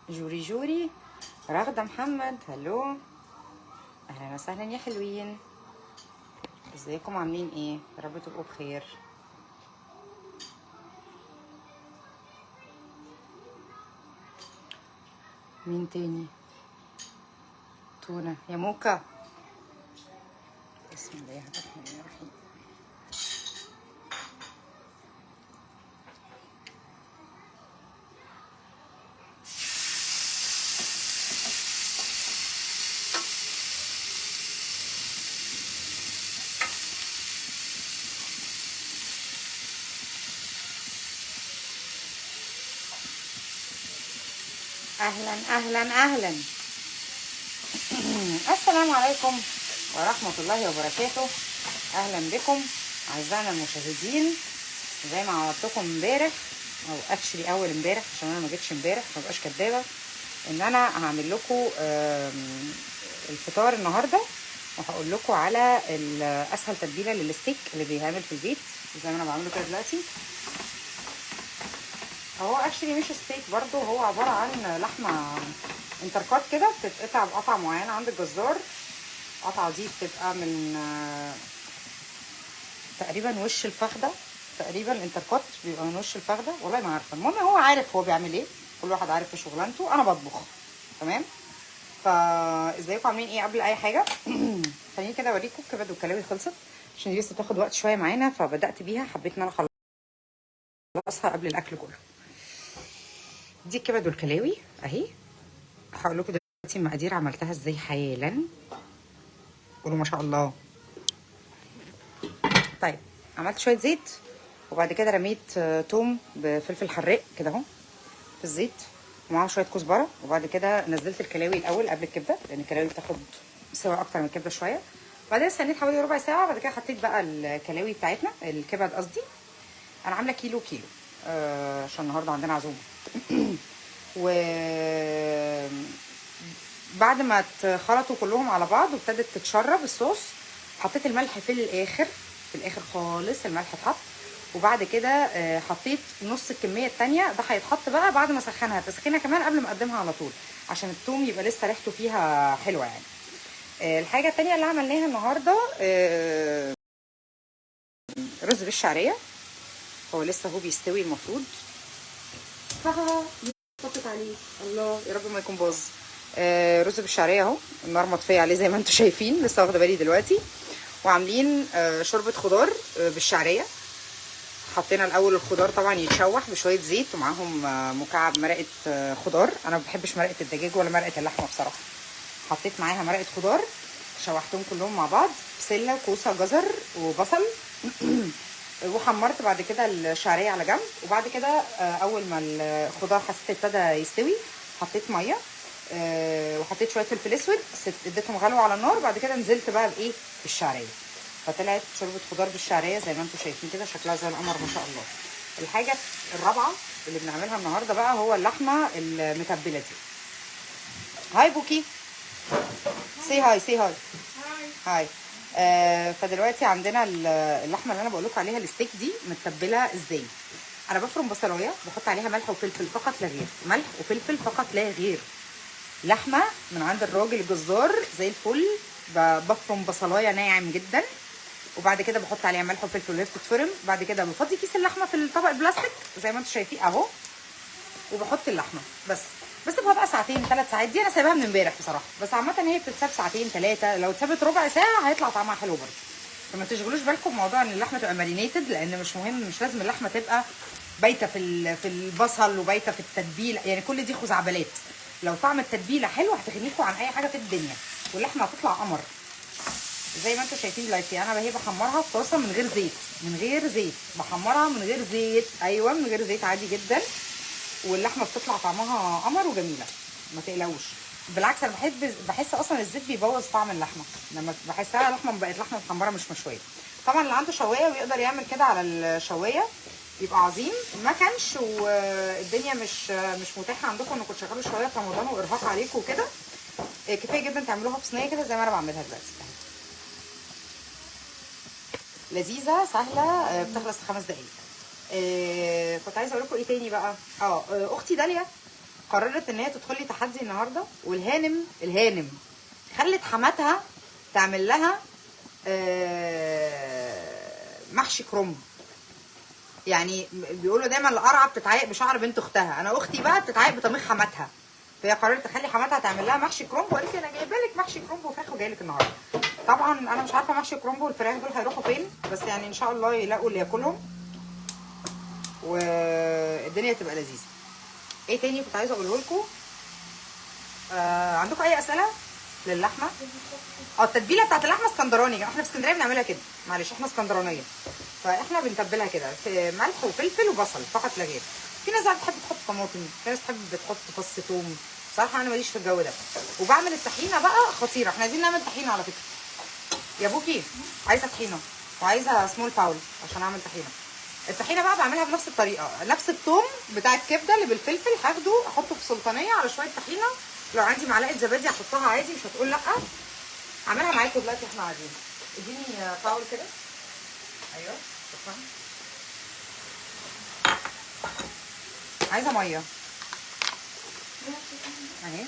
جوري جوري، راغدة محمد، هلو، اهلا وسهلا يا حلوين. ازيكم عاملين ايه؟ يا رب تبقوا بخير. مين تاني؟ تونة يا موكا. بسم الله الرحمن الرحيم. اهلا اهلا اهلا. السلام عليكم ورحمة الله وبركاته. اهلا بكم اعزائنا المشاهدين. زي ما عودتكم امبارح او اكشلي اول امبارح، عشان انا ما جيتش امبارح ما بقاش كدابه، ان انا هعمل لكم الفطار النهارده، وهقول لكم على اسهل تتبيله للستيك اللي بيتعمل في البيت زي ما انا بعمله كده دلوقتي. هو اكشلي مش ستيك برضو، هو عباره عن لحمه انتركات كده، بتتقطع بقطعه معينه عند الجزار. القطعه دي بتبقى من تقريبا وش الفخده، تقريبا الانتركوت بيبقى من وش الفخده، والله ما عارفه. المهم هو عارف هو بيعمل ايه، كل واحد عارف في شغلانته. انا بطبخ تمام. فازيكم عاملين ايه؟ قبل اي حاجه خليني كده اوريكم الكبد والكلاوي خلصت، عشان دي لسه بتاخد وقت شويه معانا، فبدات بيها، حبيت ان انا اخلصها قبل الاكل كله. دي الكبد والكلاوي اهي. هقول لكم دلوقتي المقادير عملتها ازاي حالا، قولوا ما شاء الله. طيب، عملت شويه زيت، وبعد كده رميت توم بفلفل حراق كده اهو في الزيت، ومعاهم شويه كزبره. وبعد كده نزلت الكلاوي الاول قبل الكبده، لان الكلاوي بتاخد سوا اكتر من الكبده شويه. بعدين استنيت حوالي ربع ساعه، بعد كده حطيت بقى الكلاوي بتاعتنا، الكبد قصدي. انا عامله كيلو عشان النهارده عندنا عزومه. و بعد ما اتخلطوا كلهم على بعض وابتدت تتشرب الصوص، حطيت الملح في الاخر، في الاخر خالص الملح اتحط. وبعد كده حطيت نص الكميه التانيه، ده هيتحط بقى بعد ما اسخنها تسخينه كمان قبل ما اقدمها على طول، عشان الثوم يبقى لسه ريحته فيها حلوه يعني. الحاجه التانيه اللي عملناها النهارده رز بالشعريه. هو لسه هو بيستوي المفروض. حطيت عليه، الله يا رب ما يكون باظ. رز بالشعريه اهو، النار مطفيه عليه زي ما انتم شايفين، لسه واخده بالي دلوقتي. وعاملين شوربه خضار بالشعريه. حطينا الاول الخضار طبعا يتشوح بشويه زيت، ومعاهم مكعب مرقه خضار. انا ما بحبش مرقه الدجاج ولا مرقه اللحمه بصراحه. حطيت معاها مرقه خضار، شوحتهم كلهم مع بعض، بسله وكوسه جزر وبصل. وحمرت بعد كده الشعريه على جنب. وبعد كده اول ما الخضار حسيت ابتدى يستوي، حطيت ميه وحطيت شويه فلفل اسود، اديتهم غلوه على النار. وبعد كده نزلت بقى بايه؟ بالشعريه. فطلعت شوربه خضار بالشعريه زي ما انتم شايفين كده، شكلها زي القمر ما شاء الله. الحاجه الرابعه اللي بنعملها النهارده بقى هو اللحمه المتبله دي. هاي بوكي، سي هاي، سي هاي. هاي. فدلوقتي عندنا اللحمه اللي انا بقول لكم عليها الستيك دي متبله ازاي. انا بفرم بصلايه، بحط عليها ملح وفلفل فقط لا غير، ملح وفلفل فقط لا غير. لحمه من عند الراجل الجزار زي الفل. بفرم بصلايه ناعم جدا، وبعد كده بحط عليها ملح وفلفل وهي بتتفرم. بعد كده بفضي كيس اللحمه في الطبق البلاستيك زي ما انتم شايفين اهو، وبحط اللحمه بس بسيبها بقى ساعتين 3 ساعات. دي انا سايباها من امبارح بصراحه، بس عامه هي بتتساب ساعتين 3، لو اتسابت ربع ساعه هيطلع طعمها حلو برده. فما تشغلوش بالكم بموضوع ان اللحمه تبقى مارينيتد، لان مش مهم، مش لازم اللحمه تبقى بايته في البصل وبايته في التتبيله، يعني كل دي خزعبلات. لو طعم التتبيله حلو هتغنيكوا عن اي حاجه في الدنيا، واللحمه هتطلع قمر زي ما انتم شايفين دلوقتي. انا هي بحمرها في طاسه من غير زيت، من غير زيت، بحمرها من غير زيت، ايوه من غير زيت عادي جدا. واللحمه بتطلع طعمها قمر وجميله، ما تقلقوش. بالعكس انا بحس اصلا الزيت بيبوظ طعم اللحمه، لما بحسها لحمه بقت لحمه محمره مش مشويه. طبعا اللي عنده شوايه ويقدر يعمل كده على الشوايه يبقى عظيم. ما كانش والدنيا مش متاحه عندكم انكم تشغلوا شوايه في رمضان وارهاق عليكم وكده، كفايه جدا تعملوها في صينيه كده زي ما انا بعملها دلوقتي. لذيذه سهله، بتخلص في 5 دقايق. كنت عايزه اقول لكم ايه تاني بقى. اختي داليا قررت ان هي تدخل لي تحدي النهارده، والهانم خلت حماتها تعمل لها محشي كرنب. يعني بيقولوا دايما القرعه بتتعايق بشعر بنت اختها، انا اختي بقى بتتعايق بطميخ حماتها، فهي قررت تخلي حماتها تعمل لها محشي كرنب، وقالت لي انا جايبه لك محشي كرنب وفراخ وجاي لك النهارده. طبعا انا مش عارفه محشي كرنب والفراخ دول هيروحوا فين، بس يعني ان شاء الله يلاقوا اللي ياكلهم والدنيا تبقى لذيذه. ايه تاني كنت عايزه اقوله لكم؟ عندكم اي اسئله للحمه؟ التتبيله بتاعت اللحمه اسكندراني، احنا في اسكندريه بنعملها كده، معلش احنا اسكندرانيه، فاحنا بنتبلها كده في ملح وفلفل وبصل فقط لا غير. في ناس بتحب تحط طماطم، في ناس بتحط فص ثوم، بصراحه انا ماليش في الجو ده. وبعمل الطحينه بقى خطيره، احنا عايزين نعمل طحينه على فكره. يا بوكي عايزه طحينه وعايزه سمول باول عشان اعمل طحينه. الطحينه بقى بعملها بنفس الطريقه، نفس الثوم بتاع الكبده اللي بالفلفل هاخده احطه في سلطانيه على شويه طحينه، لو عندي معلقه زبادي احطها عادي مش هتقول لا. هعملها معاكم دلوقتي احنا قاعدين. اديني باول كده. ايوه شكرا. عايزه ميه اهي.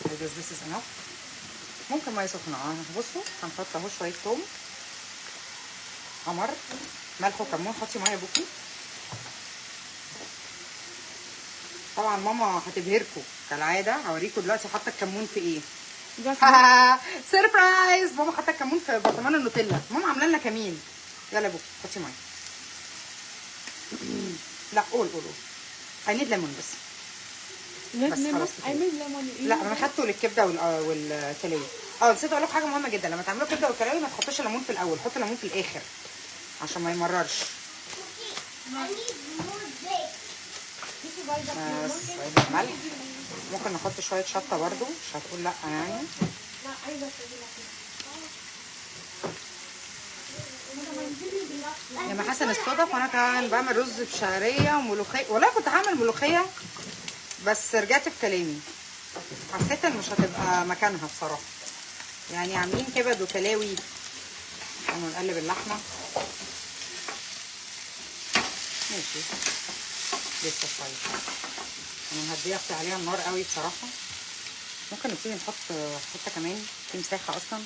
this is enough. ممكن ميه سخنه. بصوا هنحط اهو شويه ثوم، قمر، ملح وكمون. حطي ميه بوكي. طبعا ماما هتبهركم كالعاده، هوريكم دلوقتي حاطه الكمون في ايه. سربرايز، ماما حاطه الكمون في برطمان النوتيلا، ماما عامله لنا كمين. يلا يا بوكي حطي ميه. لا قول I need lemon بس خلاص لا انا حاطه للكبده والكلاوي. نسيت اقول لكم حاجه مهمه جدا، لما تعملوا كبده والكلاوي ما تحطوش الليمون في الاول، حطوا الليمون في الاخر عشان ما يمررش. بس ملح، ممكن نحط شويه شطه برده مش هتقول لا يعني. لا عايزه يا ما حسن الصدف وانا كمان بعمل رز بشعريه وملوخيه. والله كنت هعمل ملوخيه بس رجعت في كلامي، حسيت ان مش هتبقى مكانها بصراحه. يعني عاملين كبد وكلاوي، كانوا نقلب اللحمه ماشي لسه شويه. انا هديها افتح عليها النار قوي بصراحه. ممكن نبتدي نحط حته كمان في مساحه اصلا.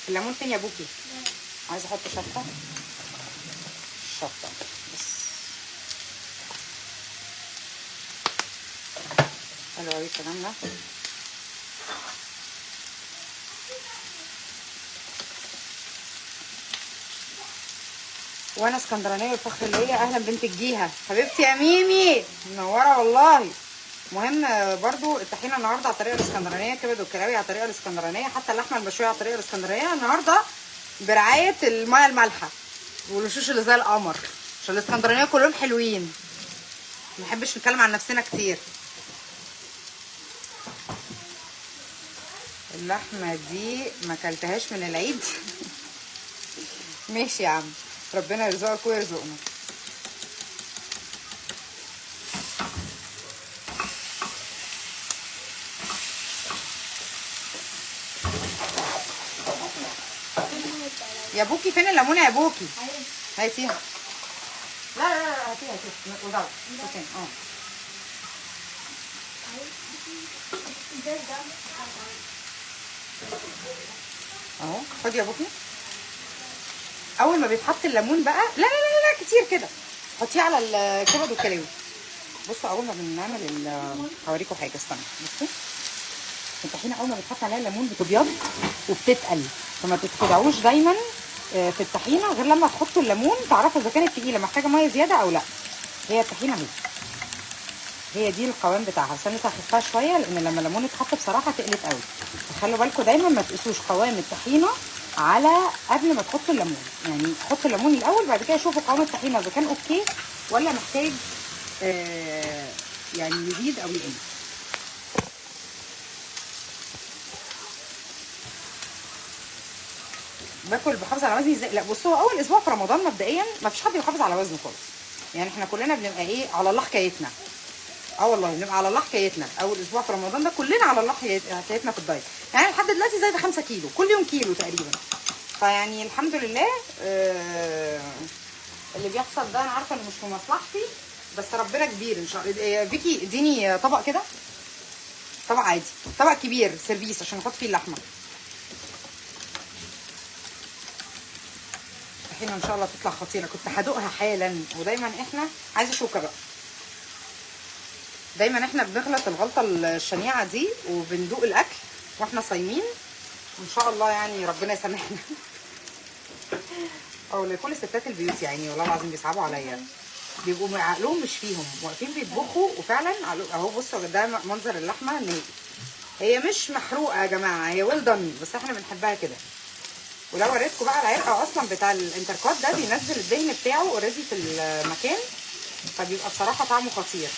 الليمون فين يا بوكي؟ عايزه احط شطه بس. حلو قوي الكلام ده. وانا اسكندرانيه والفخر ليا. اهلا بنت الجيهه حبيبتي يا ميمي، منوره والله. مهم برضو الطحينه النهارده على الطريقه الاسكندرانيه، كبد والكلاوي على الطريقه الاسكندرانيه، حتى اللحمه المشويه على الطريقه الاسكندرانيه النهارده برعايه الميه المالحه والوشوش اللي زي القمر، عشان الاسكندرانيه كلهم حلوين، ما بنحبش نتكلم عن نفسنا كتير. اللحمه دي ما اكلتهاش من العيد. ماشي يا عم، ربنا يرزقك ويرزقنا. يا بوكي فين الليمونه يا بوكي؟ هاتيها. لا هاتيها وضعوا اوكي. اهو خدي يا بوكي. اول ما بيتحط الليمون بقى لا كتير كده، حطيه على الكبد والكلاوي. بصوا اول ما بنعمل هوريكم حاجه، استنى بصوا. الطحينه اول ما بيتحط عليها الليمون بتبيض وبتتقل، فما تتخدعوش دايما في الطحينه غير لما تحطوا الليمون تعرفوا اذا كانت تقيله محتاجه ميه زياده او لا. هي الطحينه اهي، هي دي القوام بتاعها، بس انا لسه هخفها شويه لان لما الليمون اتحط بصراحه تقلت قوي. فخلوا بالكم دايما ما تقيسوش قوام الطحينه على قبل ما تحطوا الليمون، يعني حطوا الليمون الاول بعد كده شوفوا قوام الطحينه اذا كان اوكي ولا محتاج يعني يزيد او يقل. باكل بحافظ على وزني ازاي؟ لا بصوا، اول اسبوع في رمضان مبدئيا ما فيش حد بيحافظ على وزنه خالص، يعني احنا كلنا بنبقى ايه على الله حكايتنا. اه والله بنبقى على الله حكايتنا. اول اسبوع في رمضان ده كلنا على الله حكايتنا في الدايت. يعني لحد دلوقتي زايده 5 كيلو كل يوم، كيلو تقريبا. فيعني الحمد لله. اللي بيحصل ده انا عارفه انه مش في مصلحتي، بس ربنا كبير ان شاء الله. فيكي اديني طبق كده، طبق عادي، طبق كبير سيرفيس عشان احط فيه اللحمه. الحين ان شاء الله تطلع خطيره. كنت هدوقها حالا. ودايما احنا عايزه شوكه بقى. دايما احنا بنغلط الغلطه الشنيعه دي وبندوق الاكل واحنا صايمين، وان شاء الله يعني ربنا يسامحنا. او لكل ستات البيوت يعني والله العظيم بيصعبوا عليا، بيبقوا عقلهم مش فيهم، واقفين بيطبخوا وفعلا اهو بصوا ده منظر اللحمه النهائي. هي مش محروقه يا جماعه، هي ويل دان، بس احنا بنحبها كده. ولو وريتكم بقى العرقه اصلا بتاع الانتركوت ده بينزل الدهن بتاعه اوريدي في المكان، فبيبقى بصراحه طعمه خطير.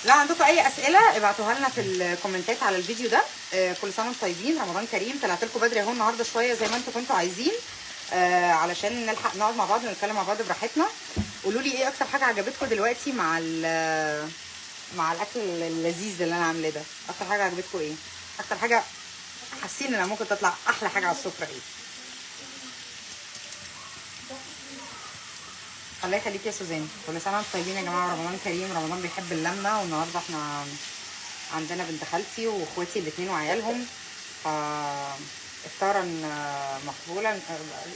لو عندكم اي اسئله ابعتوها لنا في الكومنتات على الفيديو ده. كل سنه وانتم طيبين، رمضان كريم. طلعت لكم بدري اهو النهارده شويه زي ما انتم كنتوا عايزين، علشان نلحق نقعد مع بعض ونتكلم مع بعض براحتنا. قولوا لي ايه اكتر حاجه عجبتكم دلوقتي مع الاكل اللذيذ اللي انا عاملاه ده. اكتر حاجه عجبتكم ايه؟ اكتر حاجه حاسين انها ممكن تطلع احلى حاجه على السفره ايه؟ الله يخليك يا سوزان. كل سنه وانتم طيبين يا جماعه، رمضان كريم. رمضان بيحب اللمه، والنهارده احنا عندنا بنت خالتي واخواتي الاثنين وعيالهم، افطارا مقبولا،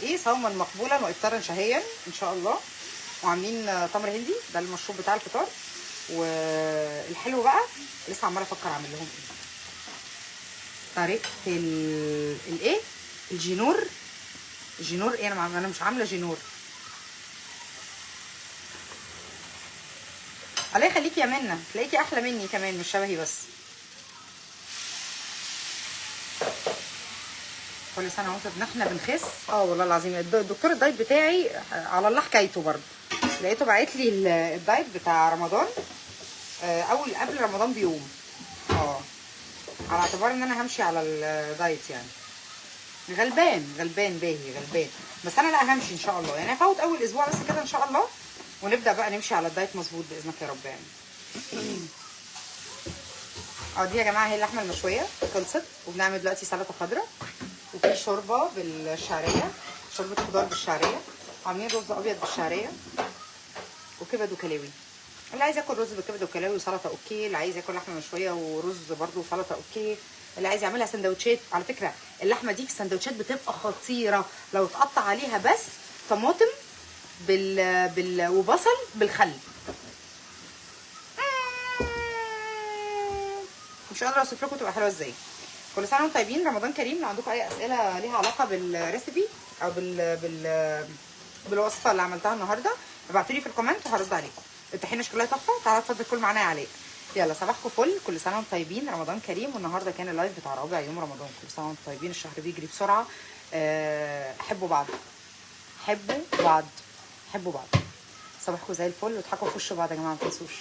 ايه صوما مقبولا وافطارا شهيا ان شاء الله. وعاملين تمر هندي، ده المشروب بتاع الفطار. والحلو بقى لسه عماله افكر اعمل لهم ايه. طريقه الايه الجينور. جينور ايه؟ انا مش عامله جينور. الله يخليكي يا منى، تلاقيكي احلى مني كمان، مش شبهي بس. كل سنه وانتم احنا بنخس. والله العظيم الدكتور الدايت بتاعي على الله حكايته برضه. لقيته باعت لي الدايت بتاع رمضان قبل رمضان بيوم، على اعتبار ان انا همشي على الدايت. يعني غلبان باهي غلبان، بس انا لا همشي ان شاء الله. يعني هفوت اول اسبوع بس كده ان شاء الله، ونبدا بقى نمشي على الدايت مظبوط باذنك يا رب يعني. دي يا جماعه هي اللحمه المشويه خلصت، وبنعمل دلوقتي سلطه خضراء، وفي شوربه بالشعريه، شوربه خضار بالشعريه، وعاملين رز ابيض بالشعريه، وكبد وكلاوي. اللي عايز ياكل رز بكبد وكلاوي وسلطه اوكي، اللي عايز ياكل لحمه مشويه ورز برده وسلطه اوكي، اللي عايز يعملها سندوتشات. على فكره اللحمه دي في السندوتشات بتبقى خطيره لو تقطع عليها بس طماطم وبصل بالخل. مش قادره اوصف لكم تبقى حلوه ازاي. كل سنه وانتم طيبين، رمضان كريم. لو عندكم اي اسئله ليها علاقه بالريسيبي او بالوصفه اللي عملتها النهارده ابعتوا لي في الكومنت وهرد عليكم. الطحينه شكلها تحفه. تعالى اتفضل كل معانا يا علاء. يلا صباحكم فل. كل سنه وانتم طيبين، رمضان كريم. والنهارده كان اللايف بتاع رابع يوم رمضان. كل سنه وانتم طيبين، الشهر بيجري بسرعه. حبوا بعض، حبوا بعض، حبوا بعض. صباحكم زي الفل، واضحكوا في وش بعض يا جماعه، ما تنسوش.